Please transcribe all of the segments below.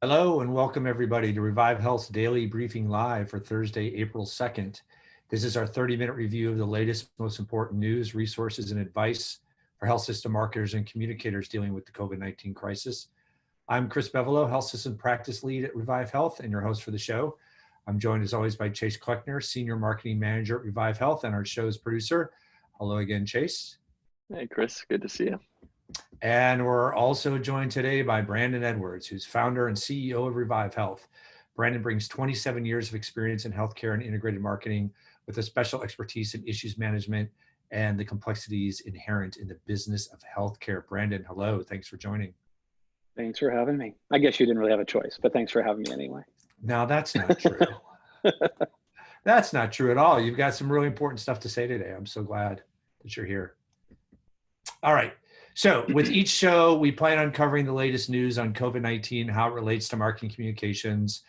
Hello and welcome everybody to Revive Health's Daily Briefing Live for Thursday, April 2nd. This is our 30-minute review of the latest, most important news, resources, and advice for health system marketers and communicators dealing with the COVID-19 crisis. I'm Chris Bevelo, Health System Practice Lead at Revive Health and your host for the show. I'm joined as always by Chase Kleckner, Senior Marketing Manager at Revive Health and our show's producer. Hello again, Chase. Hey, Chris, good to see you. And we're also joined today by Brandon Edwards, who's founder and CEO of Revive Health. Brandon brings 27 years of experience in healthcare and integrated marketing with a special expertise in issues management and the complexities inherent in the business of healthcare. Brandon, hello. Thanks for joining. Thanks for having me. I guess you didn't really have a choice, but thanks for having me anyway. Now, that's not true. That's not true at all. You've got some really important stuff to say today. I'm so glad that you're here. All right. So with each show, we plan on covering the latest news on COVID-19, how it relates to marketing communications,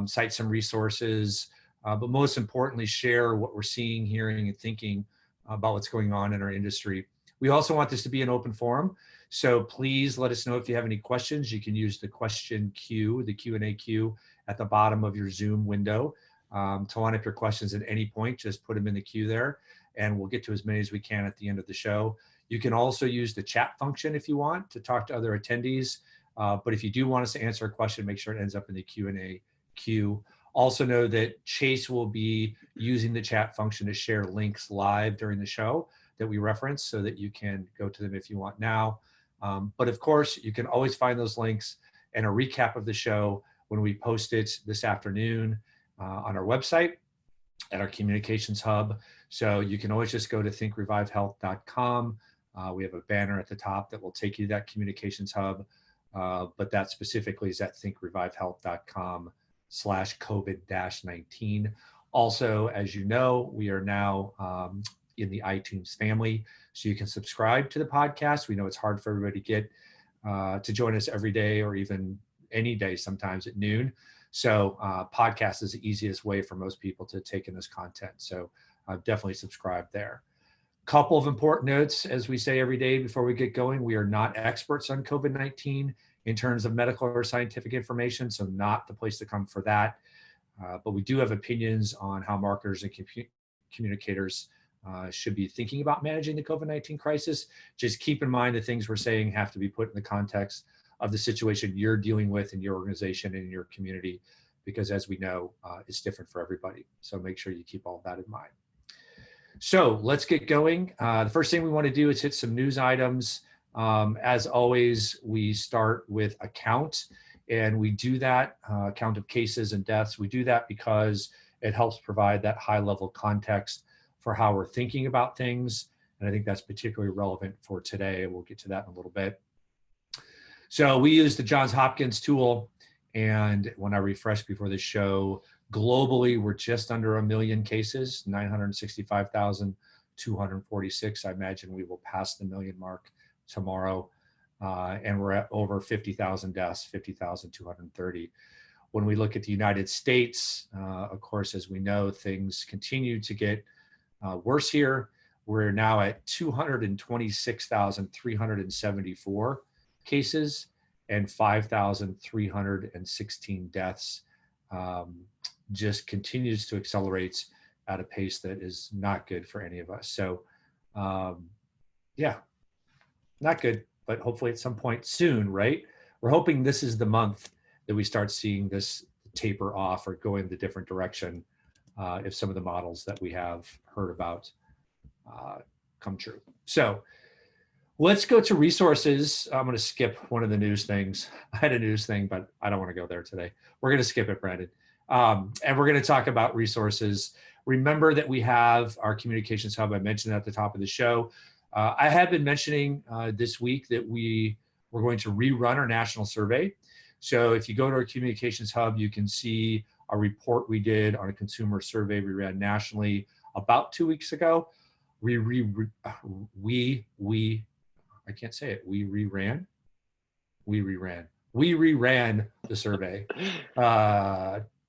cite some resources, but most importantly, share what we're seeing, hearing, and thinking about what's going on in our industry. We also want this to be an open forum, so please let us know if you have any questions. You can use the question queue, the Q&A queue at the bottom of your Zoom window to line up your questions at any point. Just put them in the queue there, and we'll get to as many as we can at the end of the show. You can also use the chat function if you want to talk to other attendees. But if you do want us to answer a question, make sure it ends up in the Q&A queue. Also know that Chase will be using the chat function to share links live during the show that we reference so that you can go to them if you want now. But of course, you can always find those links and a recap of the show when we post it this afternoon on our website at our communications hub. So you can always just go to thinkrevivehealth.com. We have a banner at the top that will take you to that communications hub, but that specifically is at thinkrevivehealth.com/COVID-19. Also, as you know, we are now in the iTunes family, so you can subscribe to the podcast. We know it's hard for everybody to get to join us every day or even any day, sometimes at noon. So podcast is the easiest way for most people to take in this content. So definitely subscribe there. Couple of important notes, as we say every day before we get going, we are not experts on COVID-19 in terms of medical or scientific information, so not the place to come for that. But we do have opinions on how marketers and communicators should be thinking about managing the COVID-19 crisis. Just keep in mind the things we're saying have to be put in the context of the situation you're dealing with in your organization and in your community, because as we know, it's different for everybody. So make sure you keep all that in mind. So let's get going. The first thing we want to do is hit some news items. As always, we start with a count, and we do that, count of cases and deaths. We do that because it helps provide that high-level context for how we're thinking about things, and I think that's particularly relevant for today. We'll get to that in a little bit. So we use the Johns Hopkins tool, and when I refreshed before the show, globally, we're just under 1 million cases, 965,246. I imagine we will pass the million mark tomorrow. And we're at over 50,000 deaths, 50,230. When we look at the United States, of course, as we know, things continue to get worse here. We're now at 226,374 cases and 5,316 deaths. Just continues to accelerate at a pace that is not good for any of us. So yeah, not good, but hopefully at some point soon, right? We're hoping this is the month that we start seeing this taper off or go in the different direction if some of the models that we have heard about come true. So let's go to resources. I'm going to skip one of the news things. I had a news thing, but I don't want to go there today. We're going to skip it, Brandon. And we're going to talk about resources. Remember that we have our communications hub. I mentioned at the top of the show. I have been mentioning this week that we're going to rerun our national survey. So if you go to our communications hub, you can see a report we did on a consumer survey we ran nationally about 2 weeks ago. We reran the survey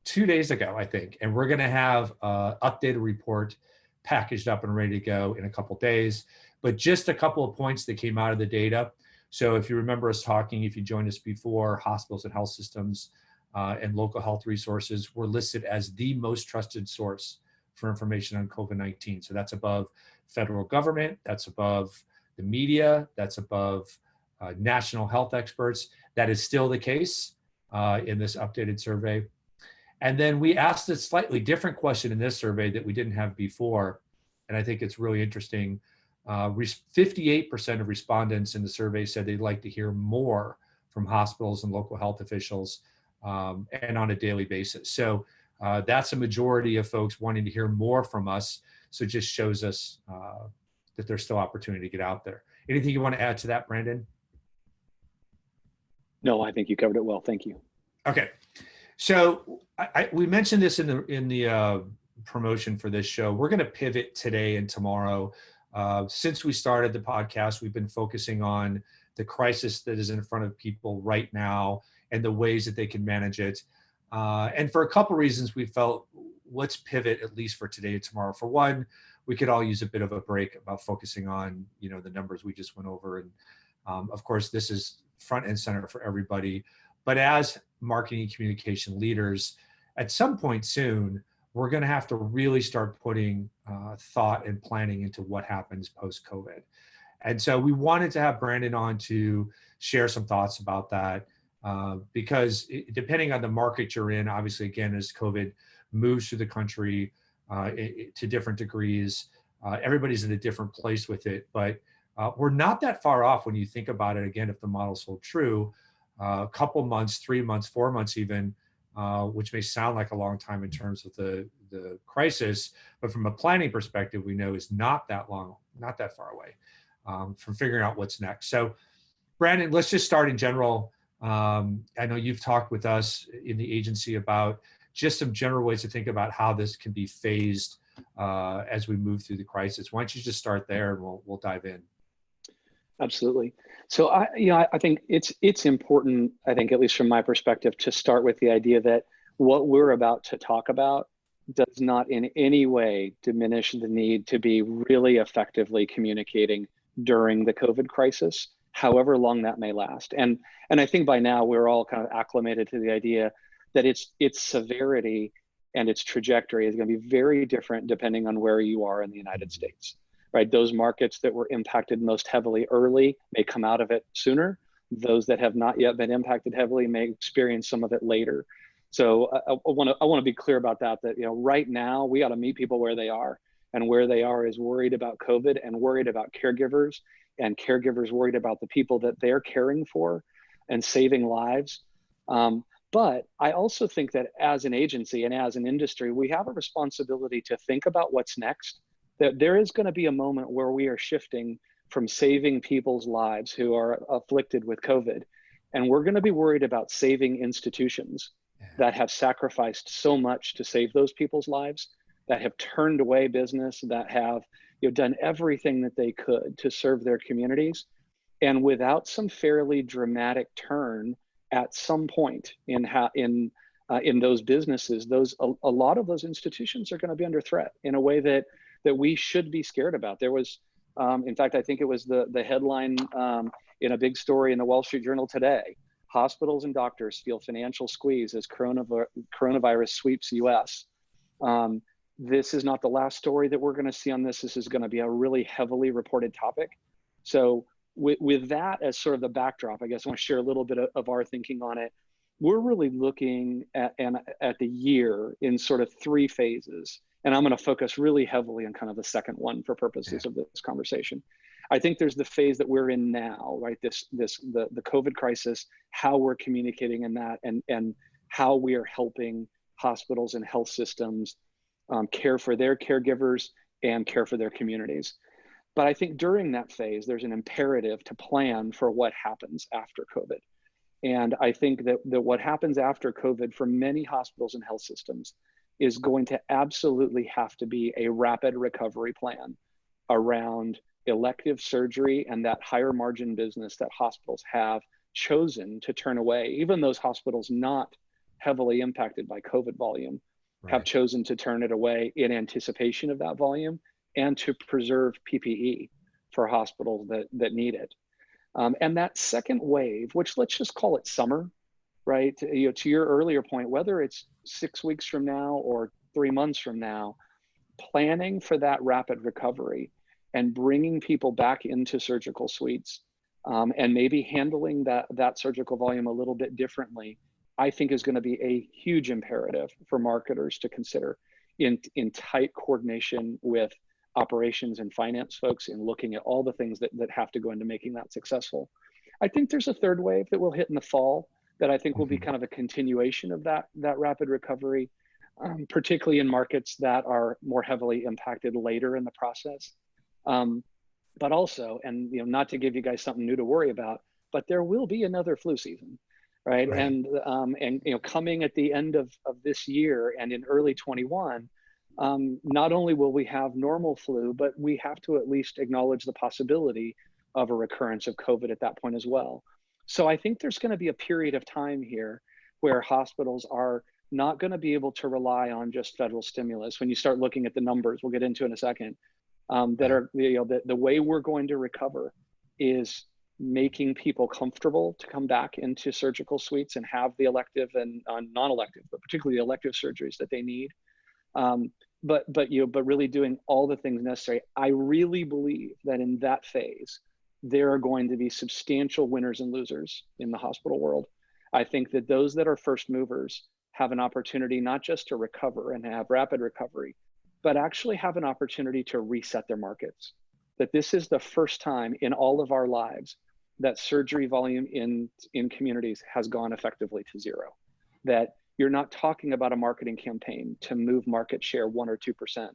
2 days ago, I think, and we're going to have an updated report packaged up and ready to go in a couple days. But just a couple of points that came out of the data. So if you remember us talking, if you joined us before, hospitals and health systems and local health resources were listed as the most trusted source for information on COVID-19. So that's above federal government, that's above the media, that's above national health experts. That is still the case in this updated survey. And then we asked a slightly different question in this survey that we didn't have before. And I think it's really interesting. 58% of respondents in the survey said they'd like to hear more from hospitals and local health officials and on a daily basis. So that's a majority of folks wanting to hear more from us. So it just shows us that there's still opportunity to get out there. Anything you want to add to that, Brandon? No, I think you covered it well. Thank you. Okay. So we mentioned this in the promotion for this show. We're going to pivot today and tomorrow. Since we started the podcast, we've been focusing on the crisis that is in front of people right now and the ways that they can manage it. And for a couple reasons, we felt let's pivot at least for today and tomorrow. For one, we could all use a bit of a break about focusing on the numbers we just went over. And of course, this is front and center for everybody. But as marketing communication leaders, at some point soon, we're going to have to really start putting thought and planning into what happens post-COVID. And so we wanted to have Brandon on to share some thoughts about that because depending on the market you're in, obviously, again, as COVID moves through the country to different degrees, everybody's in a different place with it. But we're not that far off when you think about it, again, if the model's hold true, a couple months, 3 months, 4 months even, which may sound like a long time in terms of the crisis, but from a planning perspective, we know is not that long, not that far away from figuring out what's next. So Brandon, let's just start in general. I know you've talked with us in the agency about just some general ways to think about how this can be phased as we move through the crisis. Why don't you just start there and we'll dive in. Absolutely. So I think it's important, I think, at least from my perspective, to start with the idea that what we're about to talk about does not in any way diminish the need to be really effectively communicating during the COVID crisis, however long that may last. And I think by now we're all kind of acclimated to the idea that its severity and its trajectory is going to be very different depending on where you are in the United States. Right, those markets that were impacted most heavily early may come out of it sooner. Those that have not yet been impacted heavily may experience some of it later. So I want to be clear about that. That right now we got to meet people where they are, and where they are is worried about COVID and worried about caregivers, and caregivers worried about the people that they're caring for, and saving lives. But I also think that as an agency and as an industry, we have a responsibility to think about what's next. That there is going to be a moment where we are shifting from saving people's lives who are afflicted with COVID, and we're going to be worried about saving institutions that have sacrificed so much to save those people's lives, that have turned away business, that have done everything that they could to serve their communities, and without some fairly dramatic turn at some point in those businesses, a lot of those institutions are going to be under threat in a way that we should be scared about. There was, in fact, I think it was the headline in a big story in the Wall Street Journal today: hospitals and doctors feel financial squeeze as coronavirus sweeps US. This is not the last story that we're going to see on this. This is going to be a really heavily reported topic. So with that as sort of the backdrop, I guess I want to share a little bit of our thinking on it. We're really looking at the year in sort of 3 phases. And I'm going to focus really heavily on kind of the second one for purposes of this conversation. I think there's the phase that we're in now, right? The COVID crisis, how we're communicating in that, and how we are helping hospitals and health systems care for their caregivers and care for their communities. But I think during that phase, there's an imperative to plan for what happens after COVID. And I think that what happens after COVID for many hospitals and health systems is going to absolutely have to be a rapid recovery plan around elective surgery and that higher margin business that hospitals have chosen to turn away. Even those hospitals not heavily impacted by COVID volume have chosen to turn it away in anticipation of that volume and to preserve PPE for hospitals that need it. And that second wave, which let's just call it summer, right? To your earlier point, whether it's 6 weeks from now or 3 months from now, planning for that rapid recovery and bringing people back into surgical suites, and maybe handling that surgical volume a little bit differently, I think is going to be a huge imperative for marketers to consider in tight coordination with operations and finance folks in looking at all the things that have to go into making that successful. I think there's a third wave that will hit in the fall that I think will be kind of a continuation of that rapid recovery, particularly in markets that are more heavily impacted later in the process. But also, and not to give you guys something new to worry about, but there will be another flu season, right? And coming at the end of this year and in early 21, not only will we have normal flu, but we have to at least acknowledge the possibility of a recurrence of COVID at that point as well. So I think there's going to be a period of time here where hospitals are not going to be able to rely on just federal stimulus. When you start looking at the numbers, we'll get into in a second, that are, the way we're going to recover is making people comfortable to come back into surgical suites and have the elective and non-elective, but particularly the elective surgeries that they need. But really doing all the things necessary. I really believe that in that phase, there are going to be substantial winners and losers in the hospital world. I think that those that are first movers have an opportunity not just to recover and have rapid recovery, but actually have an opportunity to reset their markets. That this is the first time in all of our lives that surgery volume in communities has gone effectively to zero. That you're not talking about a marketing campaign to move market share 1 or 2%.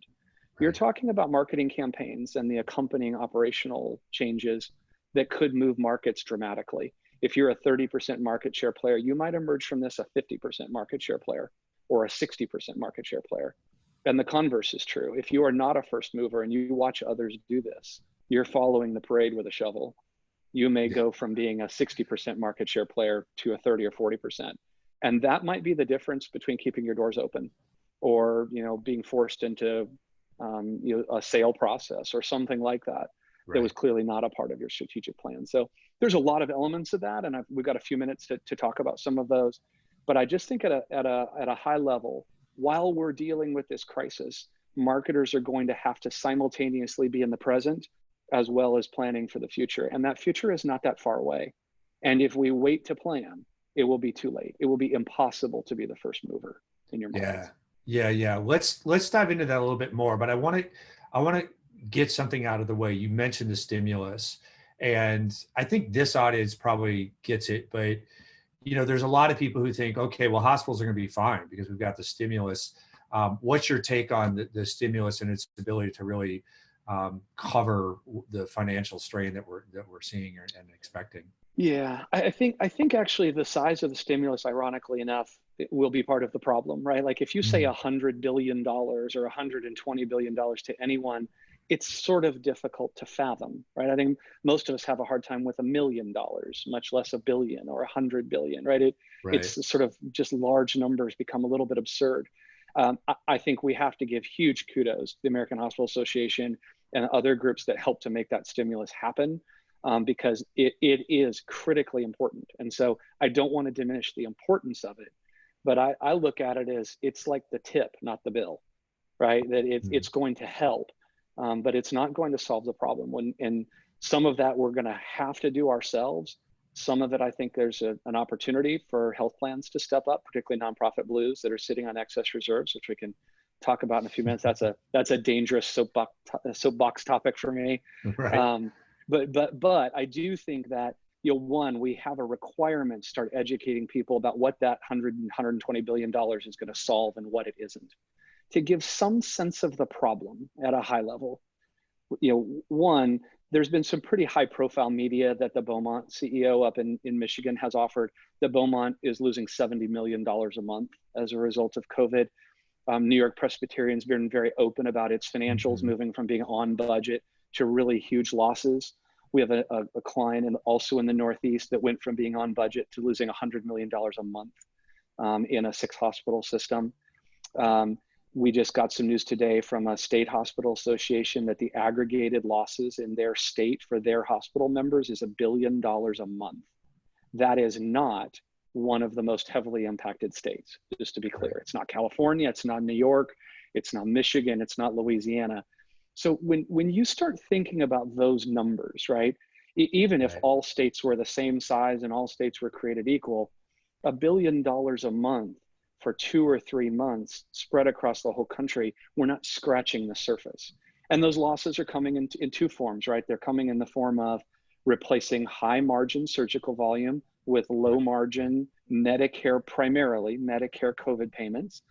You're talking about marketing campaigns and the accompanying operational changes that could move markets dramatically. If you're a 30% market share player, you might emerge from this a 50% market share player or a 60% market share player. And the converse is true. If you are not a first mover and you watch others do this, you're following the parade with a shovel. You may go from being a 60% market share player to a 30 or 40%. And that might be the difference between keeping your doors open or, being forced into a sale process or something like that. That was clearly not a part of your strategic plan. So there's a lot of elements of that, and we've got a few minutes to talk about some of those. But I just think at a high level, while we're dealing with this crisis, marketers are going to have to simultaneously be in the present as well as planning for the future. And that future is not that far away. And if we wait to plan, it will be too late. It will be impossible to be the first mover in your market. Yeah. Let's dive into that a little bit more. But I want to get something out of the way. You mentioned the stimulus, and I think this audience probably gets it. But there's a lot of people who think, okay, well, hospitals are going to be fine because we've got the stimulus. What's your take on the stimulus and its ability to really cover the financial strain that we're seeing and expecting? Yeah, I think actually the size of the stimulus, ironically enough, it will be part of the problem, right? Like if you say $100 billion or $120 billion to anyone, it's sort of difficult to fathom, right? I think most of us have a hard time with $1 million, much less $1 billion or $100 billion, right? It's sort of just large numbers become a little bit absurd. I think we have to give huge kudos to the American Hospital Association and other groups that help to make that stimulus happen. Because it is critically important. And so I don't want to diminish the importance of it, but I look at it as it's like the tip, not the bill, right? That it's going to help, but it's not going to solve the problem. And some of that we're going to have to do ourselves. Some of it, I think there's an opportunity for health plans to step up, particularly nonprofit blues that are sitting on excess reserves, which we can talk about in a few minutes. That's a dangerous soapbox topic for me. Right. But I do think that, one, we have a requirement to start educating people about what that $120 billion is going to solve and what it isn't, to give some sense of the problem at a high level. One, there's been some pretty high profile media that the Beaumont CEO up in Michigan has offered. The Beaumont is losing $70 million a month as a result of COVID. New York Presbyterian's been very open about its financials, moving from being on budget to really huge losses. We have a client also in the Northeast that went from being on budget to losing $100 million a month in a 6-hospital system. We just got some news today from a state hospital association that the aggregated losses in their state for their hospital members is $1 billion a month. That is not one of the most heavily impacted states, just to be clear. It's not California, it's not New York, it's not Michigan, it's not Louisiana. So when you start thinking about those numbers, right, even if all states were the same size and all states were created equal, $1 billion a month for 2 or 3 months spread across the whole country, we're not scratching the surface. And those losses are coming in two forms, right? They're coming in the form of replacing high margin surgical volume with low margin Medicare, primarily Medicare COVID payments,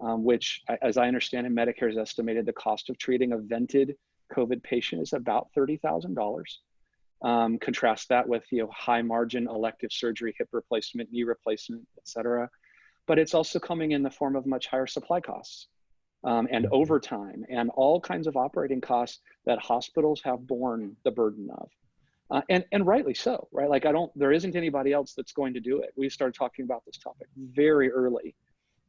which, as I understand it, Medicare has estimated the cost of treating a vented COVID patient is about $30,000. Contrast that with high margin elective surgery, hip replacement, knee replacement, et cetera. But it's also coming in the form of much higher supply costs and overtime and all kinds of operating costs that hospitals have borne the burden of. And rightly so, right? Like there isn't anybody else that's going to do it. We started talking about this topic very early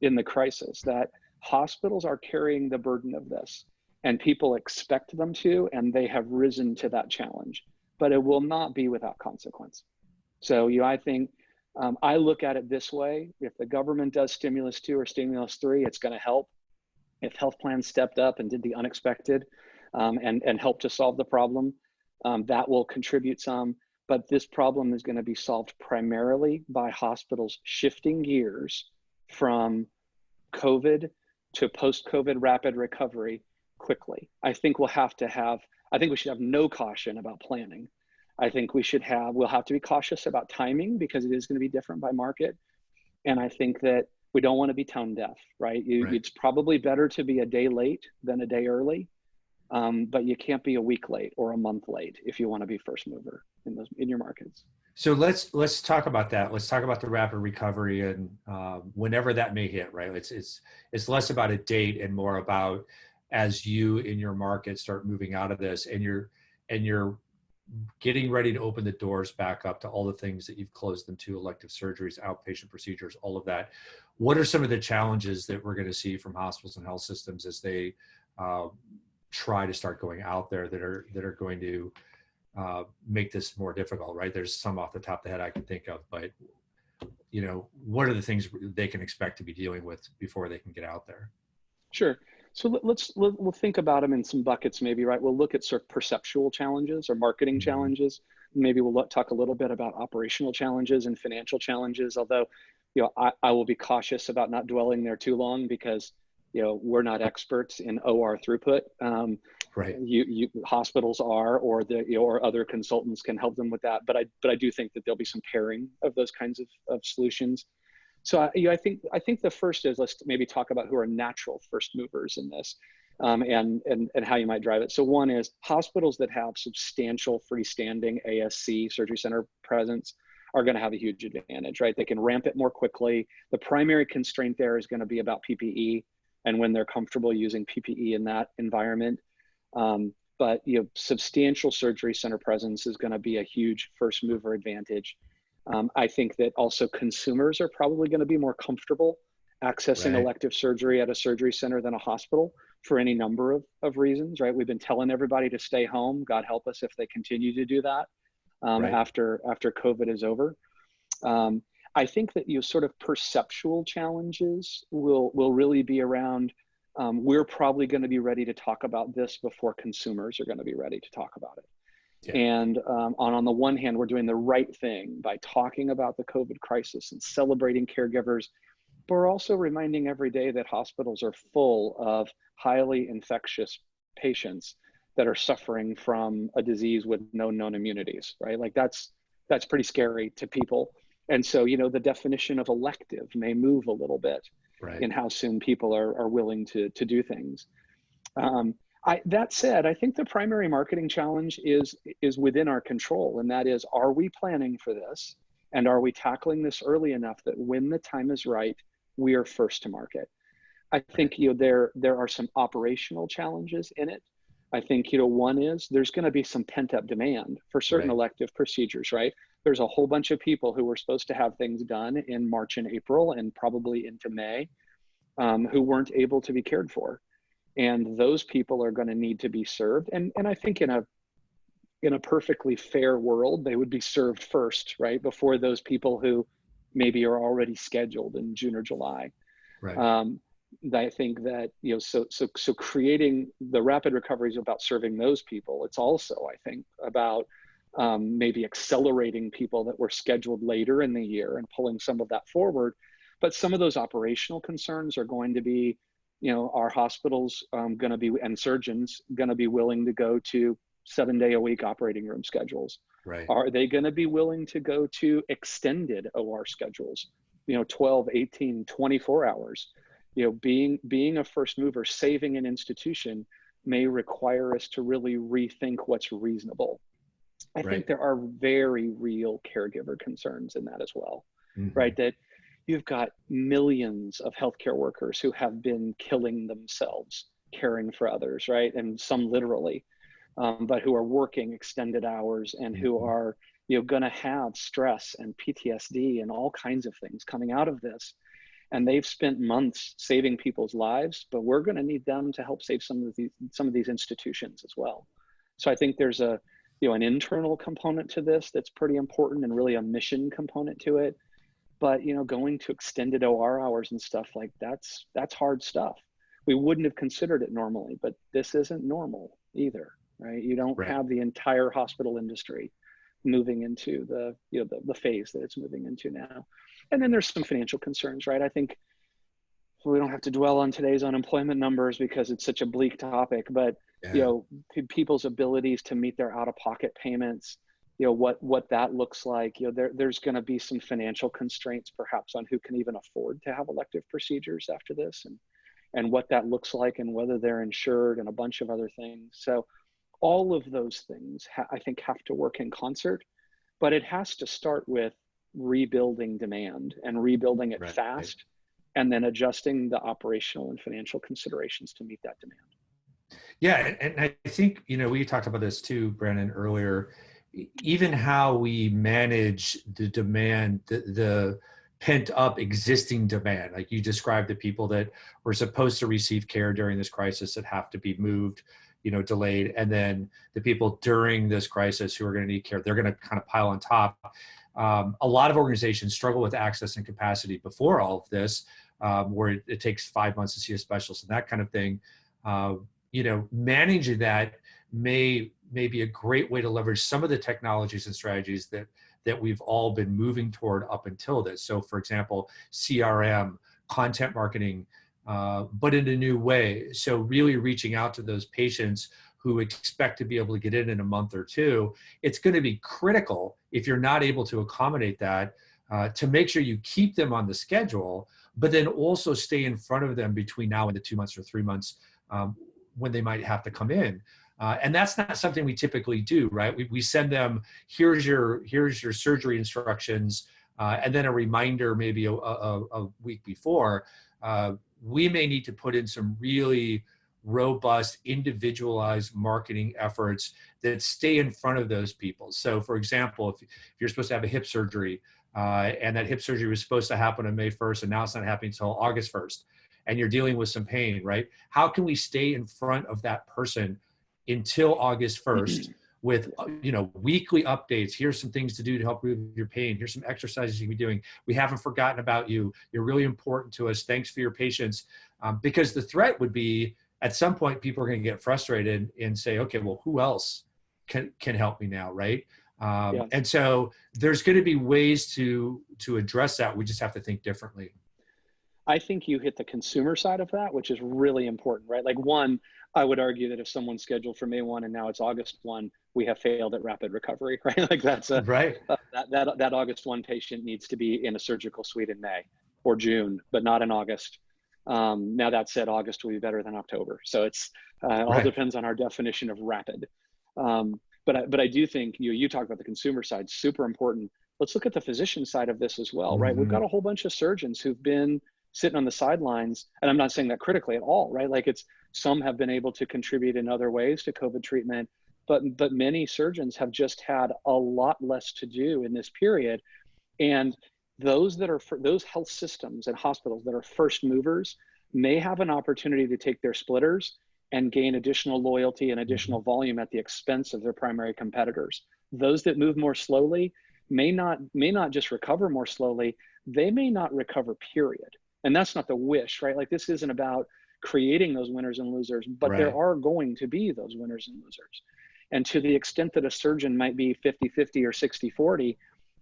in the crisis, that hospitals are carrying the burden of this and people expect them to, and they have risen to that challenge, but it will not be without consequence. So, I think I look at it this way: if the government does stimulus 2 or stimulus 3, it's going to help. If health plans stepped up and did the unexpected and helped to solve the problem, that will contribute some. But this problem is going to be solved primarily by hospitals shifting gears from COVID to post-COVID rapid recovery quickly. I think we should have no caution about planning. I think we'll have to be cautious about timing because it is going to be different by market. And I think that we don't want to be tone deaf, right? It's probably better to be a day late than a day early, but you can't be a week late or a month late if you want to be first mover in your markets. So let's talk about that. Let's talk about the rapid recovery and whenever that may hit, right? It's less about a date and more about as you in your market start moving out of this and you're getting ready to open the doors back up to all the things that you've closed them to, elective surgeries, outpatient procedures, all of that. What are some of the challenges that we're going to see from hospitals and health systems as they try to start going out there that are going to make this more difficult, right? There's some off the top of the head I can think of, but what are the things they can expect to be dealing with before they can get out there? Sure. So we'll think about them in some buckets, maybe, right? We'll look at sort of perceptual challenges or marketing challenges. Maybe we'll talk a little bit about operational challenges and financial challenges, although, I will be cautious about not dwelling there too long because, we're not experts in OR throughput. Right. Hospitals are, or other consultants can help them with that. But I do think that there'll be some pairing of those kinds of solutions. So I think the first is, let's maybe talk about who are natural first movers in this, and how you might drive it. So one is hospitals that have substantial freestanding ASC surgery center presence are going to have a huge advantage, right? They can ramp it more quickly. The primary constraint there is going to be about PPE and when they're comfortable using PPE in that environment. But substantial surgery center presence is going to be a huge first mover advantage. I think that also consumers are probably going to be more comfortable accessing elective surgery at a surgery center than a hospital for any number of reasons, right? We've been telling everybody to stay home. God help us if they continue to do that after COVID is over. I think that sort of perceptual challenges will really be around, we're probably going to be ready to talk about this before consumers are going to be ready to talk about it. Yeah. And on the one hand, we're doing the right thing by talking about the COVID crisis and celebrating caregivers, but we're also reminding every day that hospitals are full of highly infectious patients that are suffering from a disease with no known immunities, right? Like that's pretty scary to people. And so, the definition of elective may move a little bit in how soon people are willing to do things. That said, I think the primary marketing challenge is within our control, and that is, are we planning for this? And are we tackling this early enough that when the time is right, we are first to market? I think there are some operational challenges in it. I think one is there's going to be some pent-up demand for certain elective procedures, right? There's a whole bunch of people who were supposed to have things done in March and April and probably into May. who weren't able to be cared for. And those people are going to need to be served. And I think in a perfectly fair world, they would be served first, right? Before those people who maybe are already scheduled in June or July. Right. I think that, so creating the rapid recovery is about serving those people. It's also, I think, about maybe accelerating people that were scheduled later in the year and pulling some of that forward. But some of those operational concerns are going to be, our hospitals going to be, and surgeons going to be willing to go to 7-day-a-week operating room schedules. Right. Are they going to be willing to go to extended OR schedules, 12, 18, 24 hours? Being a first mover, saving an institution may require us to really rethink what's reasonable. I think there are very real caregiver concerns in that as well, right? That you've got millions of healthcare workers who have been killing themselves caring for others, right? And some literally, but who are working extended hours and who are, going to have stress and PTSD and all kinds of things coming out of this. And they've spent months saving people's lives, but we're going to need them to help save some of these institutions as well. So I think there's an internal component to this that's pretty important, and really a mission component to it. But, going to extended OR hours and stuff like that's hard stuff. We wouldn't have considered it normally, but this isn't normal either, right? You don't have the entire hospital industry moving into the phase that it's moving into now. And then there's some financial concerns, right? I think we don't have to dwell on today's unemployment numbers because it's such a bleak topic, but people's abilities to meet their out-of-pocket payments, what that looks like, there's going to be some financial constraints perhaps on who can even afford to have elective procedures after this, and what that looks like, and whether they're insured, and a bunch of other things. So all of those things I think have to work in concert, but it has to start with rebuilding demand and rebuilding it fast, and then adjusting the operational and financial considerations to meet that demand. Yeah, and I think, we talked about this too, Brandon, earlier. Even how we manage the demand, the pent up existing demand, like you described, the people that were supposed to receive care during this crisis that have to be moved, delayed, and then the people during this crisis who are going to need care, they're going to kind of pile on top. A lot of organizations struggle with access and capacity before all of this, where it takes 5 months to see a specialist and that kind of thing. Managing that may be a great way to leverage some of the technologies and strategies that we've all been moving toward up until this. So for example, CRM, content marketing, but in a new way. So really reaching out to those patients who expect to be able to get in a month or two. It's going to be critical, if you're not able to accommodate that, to make sure you keep them on the schedule, but then also stay in front of them between now and the 2 months or 3 months when they might have to come in. And that's not something we typically do, right? We send them, here's your surgery instructions, and then a reminder maybe a week before. We may need to put in some really robust, individualized marketing efforts that stay in front of those people. So for example, if you're supposed to have a hip surgery, and that hip surgery was supposed to happen on May 1st, and now it's not happening until August 1st, and you're dealing with some pain, right? How can we stay in front of that person until August 1st with, weekly updates? Here's some things to do to help relieve your pain. Here's some exercises you can be doing. We haven't forgotten about you. You're really important to us. Thanks for your patience. Because the threat would be, at some point, people are going to get frustrated and say, okay, well, who else can help me now, right? And so there's going to be ways to address that. We just have to think differently. I think you hit the consumer side of that, which is really important, right? Like, one, I would argue that if someone's scheduled for May 1 and now it's August 1, we have failed at rapid recovery, right? Like that's that August 1 patient needs to be in a surgical suite in May or June, but not in August. Now that said, August will be better than October. So it's all depends on our definition of rapid. But I do think you talk about the consumer side, super important. Let's look at the physician side of this as well, right? We've got a whole bunch of surgeons who've been sitting on the sidelines, and I'm not saying that critically at all, right? Like some have been able to contribute in other ways to COVID treatment, but many surgeons have just had a lot less to do in this period. And those health systems and hospitals that are first movers may have an opportunity to take their splitters and gain additional loyalty and additional volume at the expense of their primary competitors. Those that move more slowly may not just recover more slowly, they may not recover, period. And that's not the wish, right? Like, this isn't about creating those winners and losers, but Right. there are going to be those winners and losers. And to the extent that a surgeon might be 50-50 or 60-40,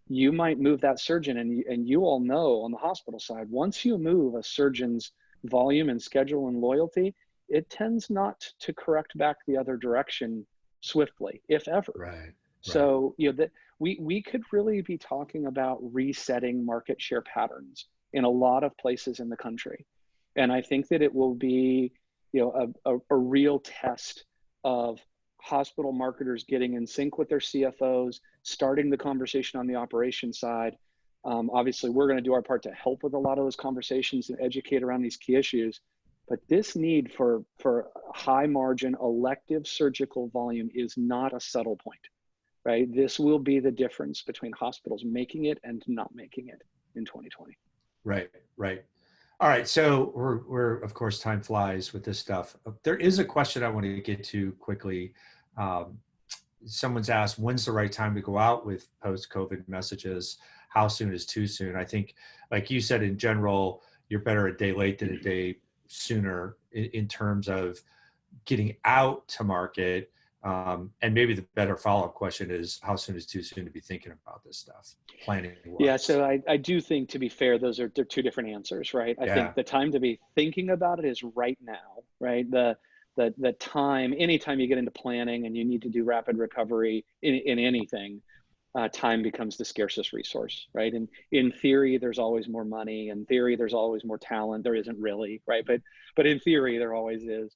you might move that surgeon, and you all know on the hospital side, once you move a surgeon's volume and schedule and loyalty, it tends not to correct back the other direction swiftly, if ever. Right. So, you know, that we could really be talking about resetting market share patterns in a lot of places in the country. And I think that it will be, you know, a real test of hospital marketers getting in sync with their CFOs, starting the conversation on the operations side. Obviously, we're going to do our part to help with a lot of those conversations and educate around these key issues. But this need for high margin elective surgical volume is not a subtle point, right? This will be the difference between hospitals making it and not making it in 2020. Right. All right. So we're of course, time flies with this stuff. There is a question I want to get to quickly. Someone's asked, when's the right time to go out with post-COVID messages? How soon is too soon? I think, like you said, in general, you're better a day late than a day sooner in terms of getting out to market. And maybe the better follow-up question is, how soon is too soon to be thinking about this stuff, planning? Yeah, so I do think, to be fair, they're two different answers, right? I think the time to be thinking about it is right now, right? The time, anytime you get into planning and you need to do rapid recovery in anything, time becomes the scarcest resource, right? And in theory, there's always more money. In theory, there's always more talent. There isn't really, right? But in theory, there always is.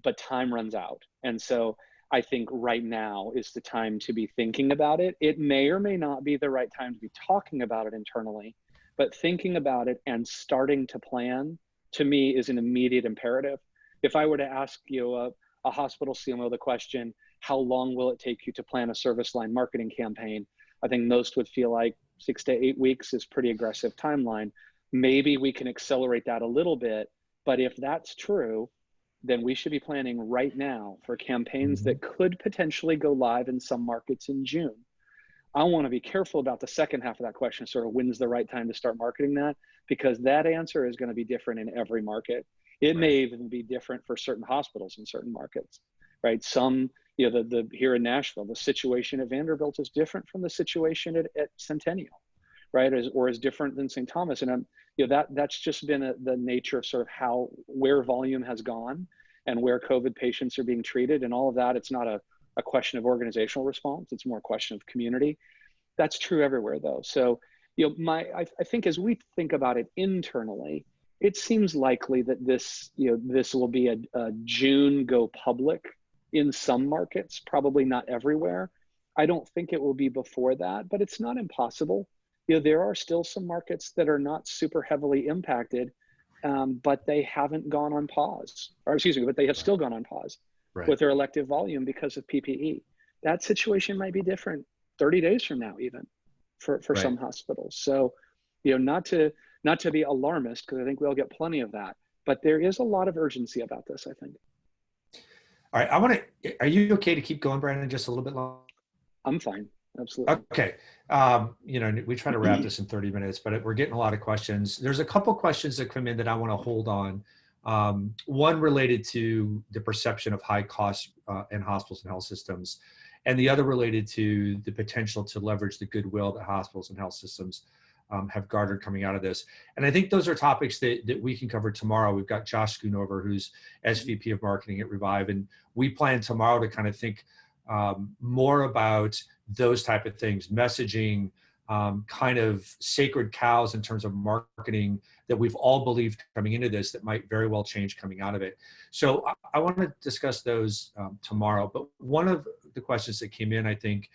But time runs out. And so I think right now is the time to be thinking about it. It may or may not be the right time to be talking about it internally, but thinking about it and starting to plan, to me, is an immediate imperative. If I were to ask you, a hospital CMO, the question, how long will it take you to plan a service line marketing campaign? I think most would feel like 6 to 8 weeks is pretty aggressive timeline. Maybe we can accelerate that a little bit, but if that's true, then we should be planning right now for campaigns that could potentially go live in some markets in June. I want to be careful about the second half of that question, sort of when's the right time to start marketing that, because that answer is going to be different in every market. It may even be different for certain hospitals in certain markets, right? Some, you know, here in Nashville, the situation at Vanderbilt is different from the situation at Centennial, right? Or is different than St. Thomas. And you know, that's just been the nature of sort of where volume has gone and where COVID patients are being treated and all of that. It's not a question of organizational response. It's more a question of community. That's true everywhere though. So, you know, I think as we think about it internally, it seems likely that this will be a June go public in some markets, probably not everywhere. I don't think it will be before that, but it's not impossible. You know, there are still some markets that are not super heavily impacted, but they haven't gone on pause, but they have still gone on pause with their elective volume because of PPE. That situation might be different 30 days from now, even for some hospitals. So, you know, not to be alarmist, because I think we'll get plenty of that, but there is a lot of urgency about this, I think. All right, are you okay to keep going, Brandon, just a little bit longer? I'm fine. Absolutely. Okay. You know, we try to wrap this in 30 minutes, but we're getting a lot of questions. There's a couple questions that come in that I want to hold on. One related to the perception of high costs in hospitals and health systems, and the other related to the potential to leverage the goodwill that hospitals and health systems have garnered coming out of this. And I think those are topics that we can cover tomorrow. We've got Josh Schoonover, who's SVP of Marketing at Revive, and we plan tomorrow to kind of think more about those type of things, messaging, kind of sacred cows in terms of marketing that we've all believed coming into this that might very well change coming out of it. So I want to discuss those tomorrow. But one of the questions that came in, I think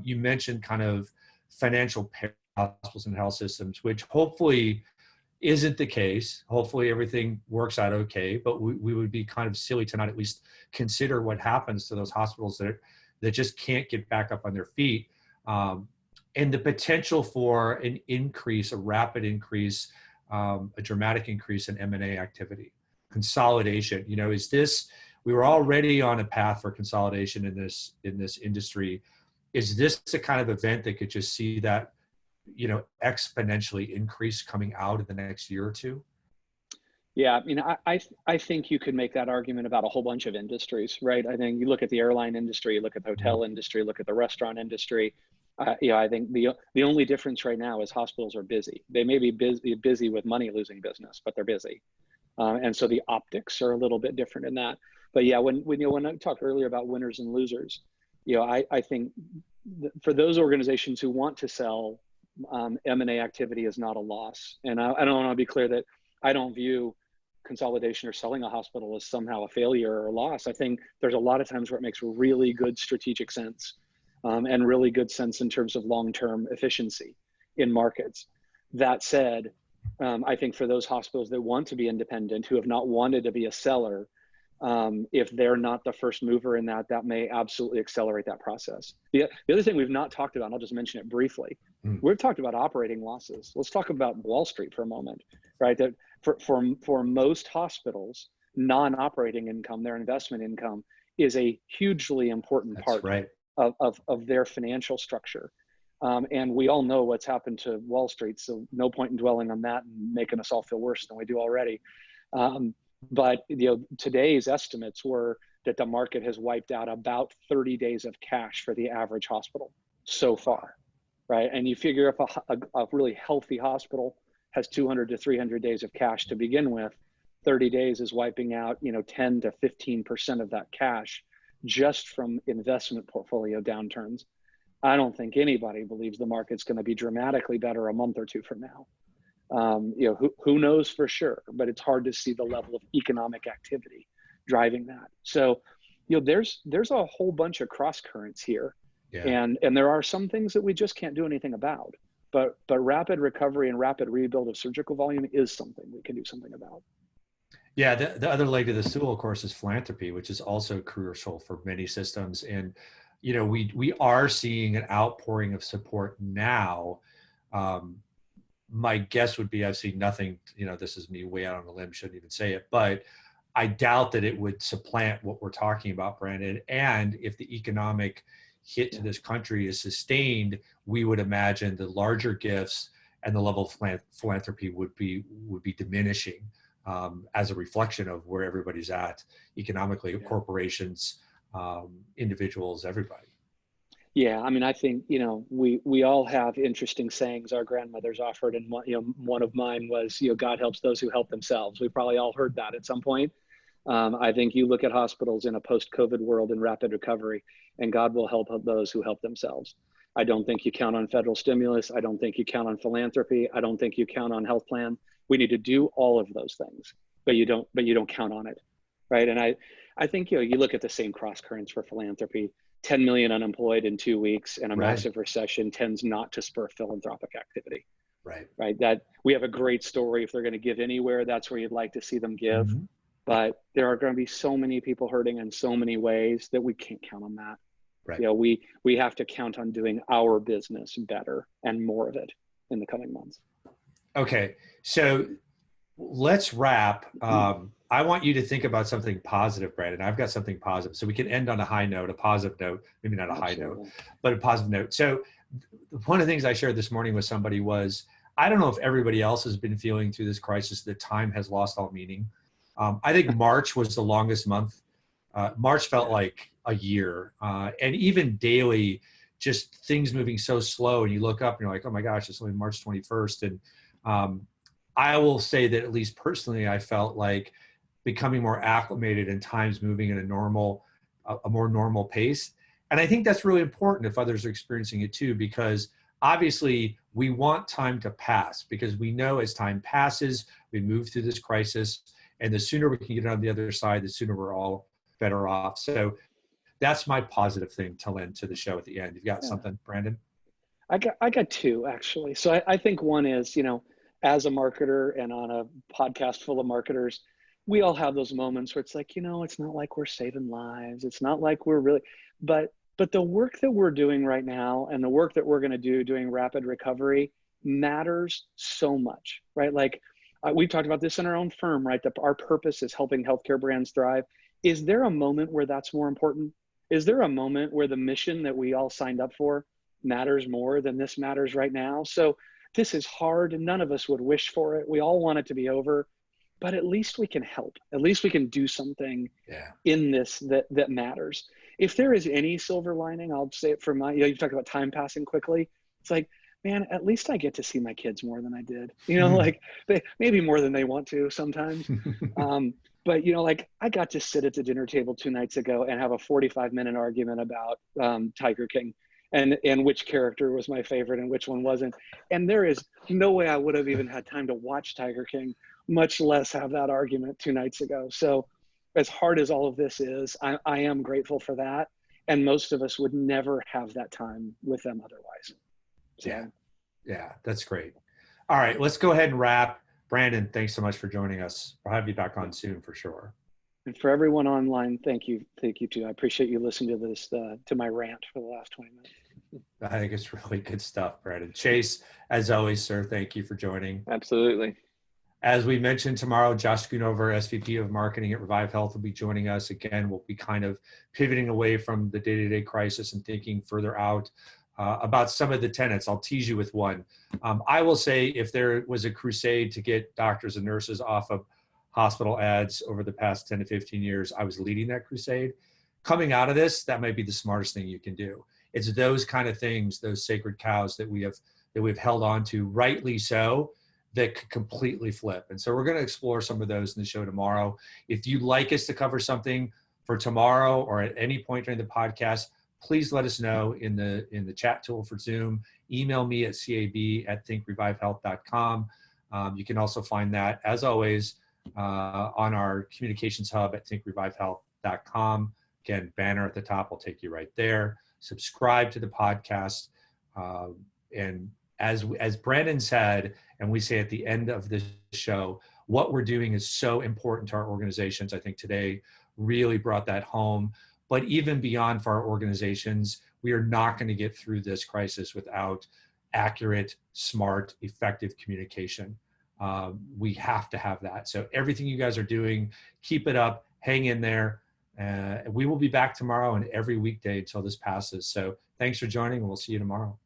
you mentioned kind of financial hospitals and health systems, which hopefully isn't the case. Hopefully everything works out okay, but we would be kind of silly to not at least consider what happens to those hospitals that just can't get back up on their feet. And the potential for an increase, a rapid increase a dramatic increase in M&A activity, consolidation. Is this, we were already on a path for consolidation in this industry. Is this the kind of event that could just see that, exponentially increase coming out in the next year or two? Yeah, I think you could make that argument about a whole bunch of industries, right? I think you look at the airline industry, you look at the hotel industry, look at the restaurant industry. I think the only difference right now is hospitals are busy. They may be busy with money losing business, but they're busy, and so the optics are a little bit different in that. But yeah, when I talked earlier about winners and losers, I think for those organizations who want to sell, M&A activity is not a loss. And I don't want to be clear that I don't view consolidation or selling a hospital as somehow a failure or a loss. I think there's a lot of times where it makes really good strategic sense, and really good sense in terms of long-term efficiency in markets. That said, I think for those hospitals that want to be independent, who have not wanted to be a seller, if they're not the first mover in that, that may absolutely accelerate that process. The other thing we've not talked about, and I'll just mention it briefly, we've talked about operating losses. Let's talk about Wall Street for a moment, right? That for most hospitals, non-operating income, their investment income, is a hugely important part of their financial structure. And we all know what's happened to Wall Street, so no point in dwelling on that and making us all feel worse than we do already. But today's estimates were that the market has wiped out about 30 days of cash for the average hospital so far, right? And you figure if a really healthy hospital has 200 to 300 days of cash to begin with, 30 days is wiping out 10 to 15% of that cash just from investment portfolio downturns. I don't think anybody believes the market's going to be dramatically better a month or two from now. Who knows for sure, but it's hard to see the level of economic activity driving that. So, there's a whole bunch of cross currents here, and there are some things that we just can't do anything about. But rapid recovery and rapid rebuild of surgical volume is something we can do something about. Yeah, the other leg of the stool, of course, is philanthropy, which is also crucial for many systems. And we are seeing an outpouring of support now. My guess would be I've seen nothing, this is me way out on a limb, shouldn't even say it, but I doubt that it would supplant what we're talking about, Brandon. And if the economic hit to this country is sustained, we would imagine the larger gifts and the level of philanthropy would be diminishing, as a reflection of where everybody's at economically, corporations, individuals, everybody. Yeah, I think we all have interesting sayings our grandmothers offered, and one of mine was God helps those who help themselves. We probably all heard that at some point. I think you look at hospitals in a post-COVID world in rapid recovery, and God will help those who help themselves. I don't think you count on federal stimulus. I don't think you count on philanthropy. I don't think you count on health plan. We need to do all of those things, but you don't count on it, right? And I think you look at the same cross currents for philanthropy. 10 million unemployed in 2 weeks and a massive recession tends not to spur philanthropic activity. Right. That we have a great story. If they're going to give anywhere, that's where you'd like to see them give. Mm-hmm. But there are going to be so many people hurting in so many ways that we can't count on that. Right. We have to count on doing our business better and more of it in the coming months. Okay. So let's wrap. I want you to think about something positive, Brandon. I've got something positive. So we can end on a high note, a positive note, maybe not a high note, but a positive note. So one of the things I shared this morning with somebody was, I don't know if everybody else has been feeling through this crisis that time has lost all meaning. I think March was the longest month. March felt like a year. And even daily, just things moving so slow, and you look up and you're like, oh my gosh, it's only March 21st. And I will say that at least personally, I felt like becoming more acclimated and times moving at a more normal pace. And I think that's really important if others are experiencing it too, because obviously we want time to pass, because we know as time passes, we move through this crisis, and the sooner we can get on the other side, the sooner we're all better off. So that's my positive thing to lend to the show at the end. You've got something, Brandon? I got two, actually. So I think one is, as a marketer and on a podcast full of marketers, we all have those moments where it's like, it's not like we're saving lives. It's not like we're really, but the work that we're doing right now and the work that we're going to do doing rapid recovery matters so much, right? Like we've talked about this in our own firm, right? That our purpose is helping healthcare brands thrive. Is there a moment where that's more important? Is there a moment where the mission that we all signed up for matters more than this matters right now? So this is hard, and none of us would wish for it. We all want it to be over, but at least we can help. At least we can do something in this that matters. If there is any silver lining, I'll say it for my, you talked about time passing quickly. It's like, man, at least I get to see my kids more than I did. Like maybe more than they want to sometimes. But like I got to sit at the dinner table 2 nights ago and have a 45-minute argument about Tiger King and which character was my favorite and which one wasn't. And there is no way I would have even had time to watch Tiger King, much less have that argument 2 nights ago. So as hard as all of this is, I am grateful for that. And most of us would never have that time with them otherwise. So. Yeah, that's great. All right, let's go ahead and wrap. Brandon, thanks so much for joining us. We'll have you back on soon for sure. And for everyone online, thank you too. I appreciate you listening to this, to my rant for the last 20 minutes. I think it's really good stuff, Brandon. Chase, as always, sir, thank you for joining. Absolutely. As we mentioned, tomorrow, Josh Schoonover, SVP of Marketing at ReviveHealth, will be joining us. Again, we'll be kind of pivoting away from the day-to-day crisis and thinking further out about some of the tenets. I'll tease you with one. I will say, if there was a crusade to get doctors and nurses off of hospital ads over the past 10 to 15 years, I was leading that crusade. Coming out of this, that might be the smartest thing you can do. It's those kind of things, those sacred cows that we've held on to, rightly so, that could completely flip. And so we're going to explore some of those in the show tomorrow. If you'd like us to cover something for tomorrow or at any point during the podcast, please let us know in the chat tool for Zoom. Email me at cab@thinkrevivehealth.com. You can also find that, as always, on our communications hub at thinkrevivehealth.com. Again, banner at the top will take you right there. Subscribe to the podcast. And as Brandon said, and we say at the end of this show, what we're doing is so important to our organizations. I think today really brought that home. But even beyond for our organizations, we are not going to get through this crisis without accurate, smart, effective communication. We have to have that. So everything you guys are doing, keep it up, hang in there. We will be back tomorrow and every weekday until this passes. So thanks for joining, and we'll see you tomorrow.